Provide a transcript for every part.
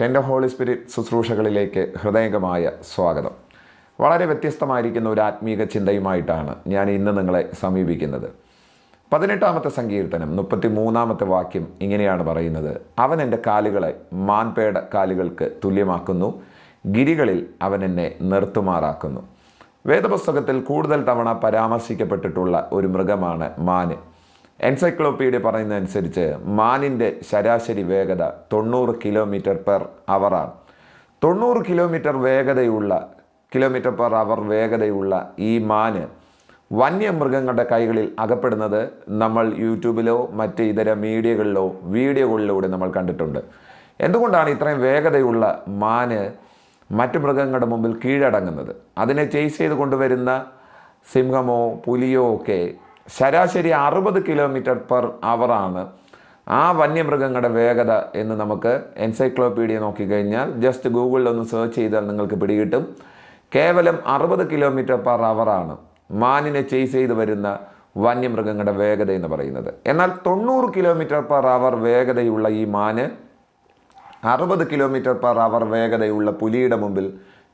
എൻ്റെ holy spirit ശുശ്രൂഷകളിലേക്ക് ഹൃദയംഗമായ സ്വാഗതം. വളരെ വ്യത്യസ്തമായിരിക്കുന്ന ഒരു ആത്മീക ചിന്തയുമായിട്ടാണ് ഞാൻ ഇന്ന് നിങ്ങളെ സമീപിക്കുന്നത്. 18-ാമത്തെ സങ്കീർത്തനം 33-ാമത്തെ വാക്യം ഇങ്ങനെയാണ് പറയുന്നത്: അവൻ എൻ്റെ കാലുകളെ മാൻപേട കാലുകൾക്ക് തുല്യമാക്കുന്നു, ഗിരികളിൽ അവൻ എന്നെ നിർത്തുമാറാക്കുന്നു. വേദപുസ്തകത്തിൽ കൂടുതൽ തവണ പരാമർശിക്കപ്പെട്ടിട്ടുള്ള ഒരു മൃഗമാണ് മാന്. എൻസൈക്ലോപീഡിയ പറയുന്നതനുസരിച്ച് മാനിൻ്റെ ശരാശരി വേഗത 90 km/h ആണ്. 90 km/h വേഗതയുള്ള ഈ മാന് വന്യമൃഗങ്ങളുടെ കൈകളിൽ അകപ്പെടുന്നത് നമ്മൾ യൂട്യൂബിലോ മറ്റ് ഇതര മീഡിയകളിലോ വീഡിയോകളിലൂടെ നമ്മൾ കണ്ടിട്ടുണ്ട്. എന്തുകൊണ്ടാണ് ഇത്രയും വേഗതയുള്ള മാന് മറ്റു മൃഗങ്ങളുടെ മുമ്പിൽ കീഴടങ്ങുന്നത്? അതിനെ ചേസ് ചെയ്ത് കൊണ്ടുവരുന്ന സിംഹമോ പുലിയോ ഒക്കെ ശരാശരി 60 km/h ആണ് ആ വന്യമൃഗങ്ങളുടെ വേഗത എന്ന് നമുക്ക് എൻസൈക്ലോപീഡിയ നോക്കിക്കഴിഞ്ഞാൽ, ജസ്റ്റ് ഗൂഗിളിൽ ഒന്ന് സെർച്ച് ചെയ്താൽ നിങ്ങൾക്ക് പിടികിട്ടും. കേവലം 60 km/h ആണ് മാനിനെ ചേസ് ചെയ്ത് വരുന്ന വന്യമൃഗങ്ങളുടെ വേഗത എന്ന് പറയുന്നത്. എന്നാൽ 90 km/h വേഗതയുള്ള ഈ മാന് 60 km/h വേഗതയുള്ള പുലിയുടെ മുമ്പിൽ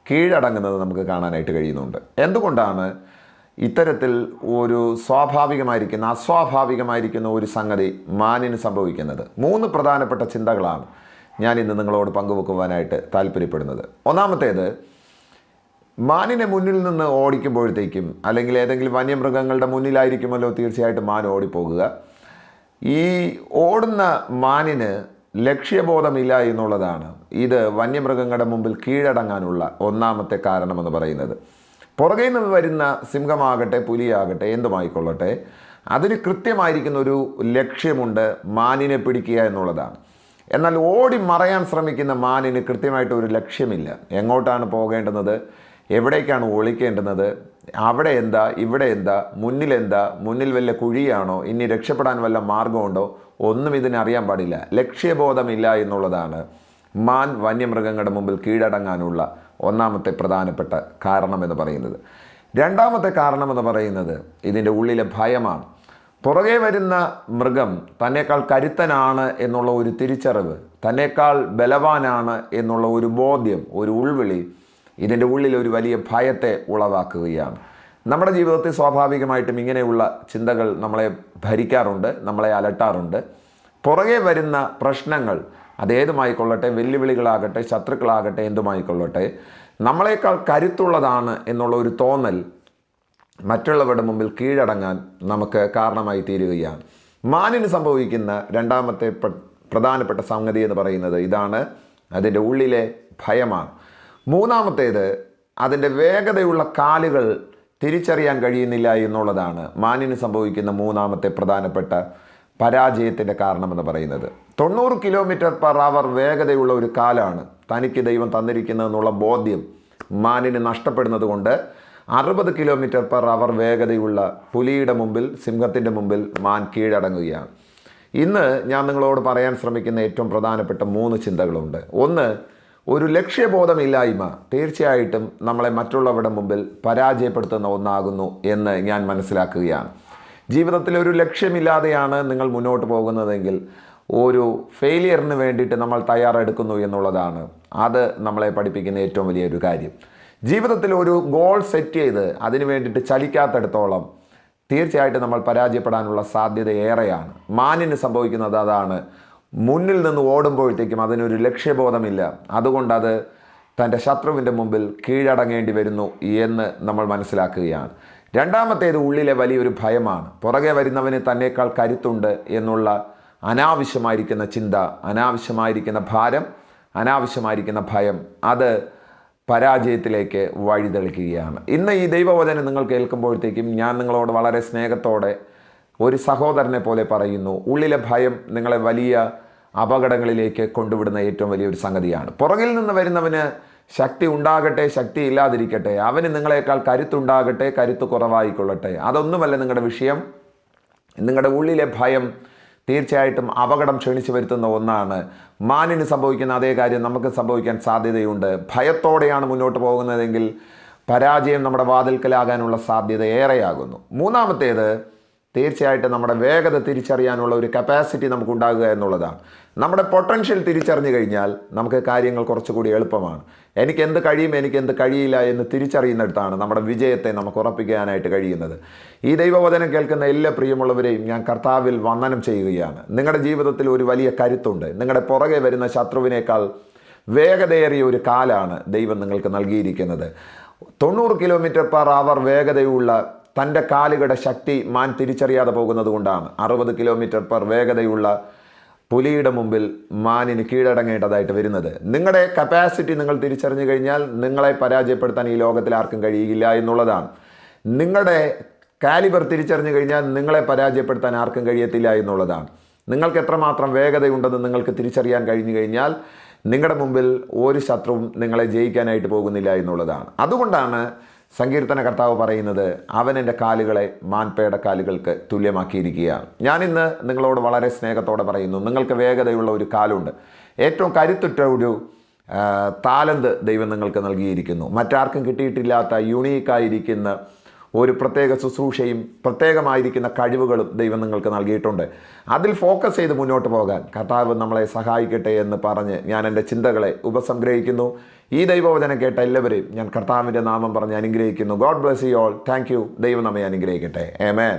കീഴടങ്ങുന്നത് നമുക്ക് കാണാനായിട്ട് കഴിയുന്നുണ്ട്. എന്തുകൊണ്ടാണ് ഇത്തരത്തിൽ ഒരു അസ്വാഭാവികമായിരിക്കുന്ന ഒരു സംഗതി മാനിന് സംഭവിക്കുന്നത്? 3 പ്രധാനപ്പെട്ട ചിന്തകളാണ് ഞാൻ ഇന്ന് നിങ്ങളോട് പങ്കുവെക്കുവാനായിട്ട് താല്പര്യപ്പെടുന്നത്. ഒന്നാമത്തേത്, മാനിനെ മുന്നിൽ നിന്ന് ഓടിക്കുമ്പോഴത്തേക്കും, അല്ലെങ്കിൽ ഏതെങ്കിലും വന്യമൃഗങ്ങളുടെ മുന്നിലായിരിക്കുമല്ലോ തീർച്ചയായിട്ടും മാൻ ഓടിപ്പോകുക. ഈ ഓടുന്ന മാനിന് ലക്ഷ്യബോധമില്ല എന്നുള്ളതാണ് ഇത് വന്യമൃഗങ്ങളുടെ മുമ്പിൽ കീഴടങ്ങാനുള്ള ഒന്നാമത്തെ കാരണമെന്ന് പറയുന്നത്. പുറകെ നിന്ന് വരുന്ന സിംഹമാകട്ടെ പുലിയാകട്ടെ എന്തുമായിക്കൊള്ളട്ടെ, അതിന് കൃത്യമായിരിക്കുന്ന ഒരു ലക്ഷ്യമുണ്ട്, മാനിനെ പിടിക്കുക എന്നുള്ളതാണ്. എന്നാൽ ഓടി മറയാൻ ശ്രമിക്കുന്ന മാനിന് കൃത്യമായിട്ട് ഒരു ലക്ഷ്യമില്ല. എങ്ങോട്ടാണ് പോകേണ്ടുന്നത്, എവിടേക്കാണ് ഒളിക്കേണ്ടുന്നത്, അവിടെ എന്താ, ഇവിടെ എന്താ, മുന്നിൽ വല്ല കുഴിയാണോ, ഇനി രക്ഷപ്പെടാൻ വല്ല മാർഗമുണ്ടോ, ഒന്നും ഇതിനറിയാൻ പാടില്ല. ലക്ഷ്യബോധമില്ല എന്നുള്ളതാണ് മാൻ വന്യമൃഗങ്ങളുടെ മുമ്പിൽ കീഴടങ്ങാനുള്ള ഒന്നാമത്തെ പ്രധാനപ്പെട്ട കാരണമെന്ന് പറയുന്നത്. രണ്ടാമത്തെ കാരണമെന്ന് പറയുന്നത് ഇതിൻ്റെ ഉള്ളിലെ ഭയമാണ്. പുറകെ വരുന്ന മൃഗം തന്നേക്കാൾ കരുത്തനാണ് എന്നുള്ള ഒരു തിരിച്ചറിവ്, തന്നേക്കാൾ ബലവാനാണ് എന്നുള്ള ഒരു ബോധ്യം, ഒരു ഉൾവിളി ഇതിൻ്റെ ഉള്ളിൽ ഒരു വലിയ ഭയത്തെ ഉളവാക്കുകയാണ്. നമ്മുടെ ജീവിതത്തിൽ സ്വാഭാവികമായിട്ടും ഇങ്ങനെയുള്ള ചിന്തകൾ നമ്മളെ ഭരിക്കാറുണ്ട്, നമ്മളെ അലട്ടാറുണ്ട്. പുറകെ വരുന്ന പ്രശ്നങ്ങൾ അതേതുമായിക്കൊള്ളട്ടെ, വെല്ലുവിളികളാകട്ടെ, ശത്രുക്കളാകട്ടെ, എന്തുമായിക്കൊള്ളട്ടെ, നമ്മളെക്കാൾ കരുത്തുള്ളതാണ് എന്നുള്ള ഒരു തോന്നൽ മറ്റുള്ളവരുടെ മുമ്പിൽ കീഴടങ്ങാൻ നമുക്ക് കാരണമായി തീരുകയാണ്. മാനിന് സംഭവിക്കുന്ന രണ്ടാമത്തെ പ്രധാനപ്പെട്ട സംഗതി എന്ന് പറയുന്നത് ഇതാണ്, അതിൻ്റെ ഉള്ളിലെ ഭയമാണ്. മൂന്നാമത്തേത്, അതിൻ്റെ വേഗതയുള്ള കാലുകൾ തിരിച്ചറിയാൻ കഴിയുന്നില്ല എന്നുള്ളതാണ് മാനിന് സംഭവിക്കുന്ന മൂന്നാമത്തെ പ്രധാനപ്പെട്ട പരാജയത്തിൻ്റെ കാരണമെന്ന് പറയുന്നത്. 90 km/h വേഗതയുള്ള ഒരു കാലാണ് തനിക്ക് ദൈവം തന്നിരിക്കുന്നതെന്നുള്ള ബോധ്യം മാനിന് നഷ്ടപ്പെടുന്നത് കൊണ്ട് 60 km/h വേഗതയുള്ള പുലിയുടെ മുമ്പിൽ, സിംഹത്തിൻ്റെ മുമ്പിൽ മാൻ കീഴടങ്ങുകയാണ്. ഇന്ന് ഞാൻ നിങ്ങളോട് പറയാൻ ശ്രമിക്കുന്ന ഏറ്റവും പ്രധാനപ്പെട്ട 3 ചിന്തകളുണ്ട്. ഒന്ന്, ഒരു ലക്ഷ്യബോധമില്ലായ്മ തീർച്ചയായിട്ടും നമ്മളെ മറ്റുള്ളവരുടെ മുമ്പിൽ പരാജയപ്പെടുത്തുന്ന ഒന്നാകുന്നു എന്ന് ഞാൻ മനസ്സിലാക്കുകയാണ്. ജീവിതത്തിൽ ഒരു ലക്ഷ്യമില്ലാതെയാണ് നിങ്ങൾ മുന്നോട്ട് പോകുന്നതെങ്കിൽ ഒരു ഫെയിലിയറിന് വേണ്ടിയിട്ട് നമ്മൾ തയ്യാറെടുക്കുന്നു എന്നുള്ളതാണ് അത് നമ്മളെ പഠിപ്പിക്കുന്ന ഏറ്റവും വലിയൊരു കാര്യം. ജീവിതത്തിൽ ഒരു ഗോൾ സെറ്റ് ചെയ്ത് അതിന് വേണ്ടിയിട്ട് ചലിക്കാത്തിടത്തോളം തീർച്ചയായിട്ടും നമ്മൾ പരാജയപ്പെടാനുള്ള സാധ്യത ഏറെയാണ്. മാനിന് സംഭവിക്കുന്നത് അതാണ്. മുന്നിൽ നിന്ന് ഓടുമ്പോഴത്തേക്കും അതിനൊരു ലക്ഷ്യബോധമില്ല, അതുകൊണ്ട് അത് തൻ്റെ ശത്രുവിൻ്റെ മുമ്പിൽ കീഴടങ്ങേണ്ടി വരുന്നു എന്ന് നമ്മൾ മനസ്സിലാക്കുകയാണ്. രണ്ടാമത്തേത് ഉള്ളിലെ വലിയൊരു ഭയമാണ്. പുറകെ വരുന്നവന് തന്നേക്കാൾ കരുത്തുണ്ട് എന്നുള്ള അനാവശ്യമായിരിക്കുന്ന ചിന്ത, അനാവശ്യമായിരിക്കുന്ന ഭാരം, അനാവശ്യമായിരിക്കുന്ന ഭയം, അത് പരാജയത്തിലേക്ക് വഴിതെളിക്കുകയാണ്. ഇന്ന് ഈ ദൈവവചനം നിങ്ങൾ കേൾക്കുമ്പോഴത്തേക്കും ഞാൻ നിങ്ങളോട് വളരെ സ്നേഹത്തോടെ ഒരു സഹോദരനെ പോലെ പറയുന്നു, ഉള്ളിലെ ഭയം നിങ്ങളെ വലിയ അപകടങ്ങളിലേക്ക് കൊണ്ടുവിടുന്ന ഏറ്റവും വലിയൊരു സംഗതിയാണ്. പുറകിൽ നിന്ന് വരുന്നവന് ശക്തി ഉണ്ടാകട്ടെ, ശക്തി ഇല്ലാതിരിക്കട്ടെ, അവന് നിങ്ങളെക്കാൾ കരുത്തുണ്ടാകട്ടെ, കരുത്ത് കുറവായിക്കൊള്ളട്ടെ, അതൊന്നുമല്ല നിങ്ങളുടെ വിഷയം. നിങ്ങളുടെ ഉള്ളിലെ ഭയം തീർച്ചയായിട്ടും അപകടം ക്ഷണിച്ചു വരുത്തുന്ന ഒന്നാണ്. മാനിന് സംഭവിക്കുന്ന അതേ കാര്യം നമുക്ക് സംഭവിക്കാൻ സാധ്യതയുണ്ട്. ഭയത്തോടെയാണ് മുന്നോട്ട് പോകുന്നതെങ്കിൽ പരാജയം നമ്മുടെ വാതിൽക്കലാകാനുള്ള സാധ്യത ഏറെയാകുന്നു. മൂന്നാമത്തേത്, തീർച്ചയായിട്ടും നമ്മുടെ വേഗത തിരിച്ചറിയാനുള്ള ഒരു കപ്പാസിറ്റി നമുക്കുണ്ടാകുക എന്നുള്ളതാണ്. നമ്മുടെ പൊട്ടൻഷ്യൽ തിരിച്ചറിഞ്ഞു കഴിഞ്ഞാൽ നമുക്ക് കാര്യങ്ങൾ കുറച്ചുകൂടി എളുപ്പമാണ്. എനിക്കെന്ത് കഴിയും, എനിക്കെന്ത് കഴിയില്ല എന്ന് തിരിച്ചറിയുന്നിടത്താണ് നമ്മുടെ വിജയത്തെ നമുക്ക് ഉറപ്പിക്കാനായിട്ട് കഴിയുന്നത്. ഈ ദൈവവചനം കേൾക്കുന്ന എല്ലാ പ്രിയമുള്ളവരെയും ഞാൻ കർത്താവിൽ വന്ദനം ചെയ്യുകയാണ്. നിങ്ങളുടെ ജീവിതത്തിൽ ഒരു വലിയ കരുത്തുണ്ട്. നിങ്ങളുടെ പുറകെ വരുന്ന ശത്രുവിനേക്കാൾ വേഗതയേറിയ ഒരു കാലാണ് ദൈവം നിങ്ങൾക്ക് നൽകിയിരിക്കുന്നത്. 90 km/h വേഗതയുള്ള തൻ്റെ കാലുകളുടെ ശക്തി മാൻ തിരിച്ചറിയാതെ പോകുന്നത് കൊണ്ടാണ് 60 km/h വേഗതയുള്ള പുലിയുടെ മുമ്പിൽ മാനിന് കീഴടങ്ങേണ്ടതായിട്ട് വരുന്നത്. നിങ്ങളുടെ കപ്പാസിറ്റി നിങ്ങൾ തിരിച്ചറിഞ്ഞു കഴിഞ്ഞാൽ നിങ്ങളെ പരാജയപ്പെടുത്താൻ ഈ ലോകത്തിൽ ആർക്കും കഴിയില്ല എന്നുള്ളതാണ്. നിങ്ങളുടെ കാലിബർ തിരിച്ചറിഞ്ഞു കഴിഞ്ഞാൽ നിങ്ങളെ പരാജയപ്പെടുത്താൻ ആർക്കും കഴിയത്തില്ല എന്നുള്ളതാണ്. നിങ്ങൾക്ക് എത്രമാത്രം വേഗതയുണ്ടെന്ന് നിങ്ങൾക്ക് തിരിച്ചറിയാൻ കഴിഞ്ഞു കഴിഞ്ഞാൽ നിങ്ങളുടെ മുമ്പിൽ ഒരു ശത്രുവും നിങ്ങളെ ജയിക്കാനായിട്ട് പോകുന്നില്ല എന്നുള്ളതാണ്. അതുകൊണ്ടാണ് സങ്കീർത്തന കർത്താവ് പറയുന്നത്, അവൻ എൻ്റെ കാലുകളെ മാൻപേട കാലുകൾക്ക് തുല്യമാക്കിയിരിക്കുകയാണ്. ഞാനിന്ന് നിങ്ങളോട് വളരെ സ്നേഹത്തോടെ പറയുന്നു, നിങ്ങൾക്ക് വേഗതയുള്ള ഒരു കാലുണ്ട്. ഏറ്റവും കരുത്തുറ്റ ഒരു താലന്ത് ദൈവം നിങ്ങൾക്ക് നൽകിയിരിക്കുന്നു. മറ്റാർക്കും കിട്ടിയിട്ടില്ലാത്ത യുണീക്കായിരിക്കുന്ന ഒരു പ്രത്യേക ശുശ്രൂഷയും പ്രത്യേകമായിരിക്കുന്ന കഴിവുകളും ദൈവം നിങ്ങൾക്ക് നൽകിയിട്ടുണ്ട്. അതിൽ ഫോക്കസ് ചെയ്ത് മുന്നോട്ട് പോകാൻ കർത്താവ് നമ്മളെ സഹായിക്കട്ടെ എന്ന് പറഞ്ഞ് ഞാൻ എൻ്റെ ചിന്തകളെ ഉപസംഗ്രഹിക്കുന്നു. ഈ ദൈവവചനം കേട്ട എല്ലാവരെയും ഞാൻ കർത്താവിൻ്റെ നാമം പറഞ്ഞ് അനുഗ്രഹിക്കുന്നു. God bless you all. Thank you. ദൈവം നമ്മെ അനുഗ്രഹിക്കട്ടെ. ആമേൻ.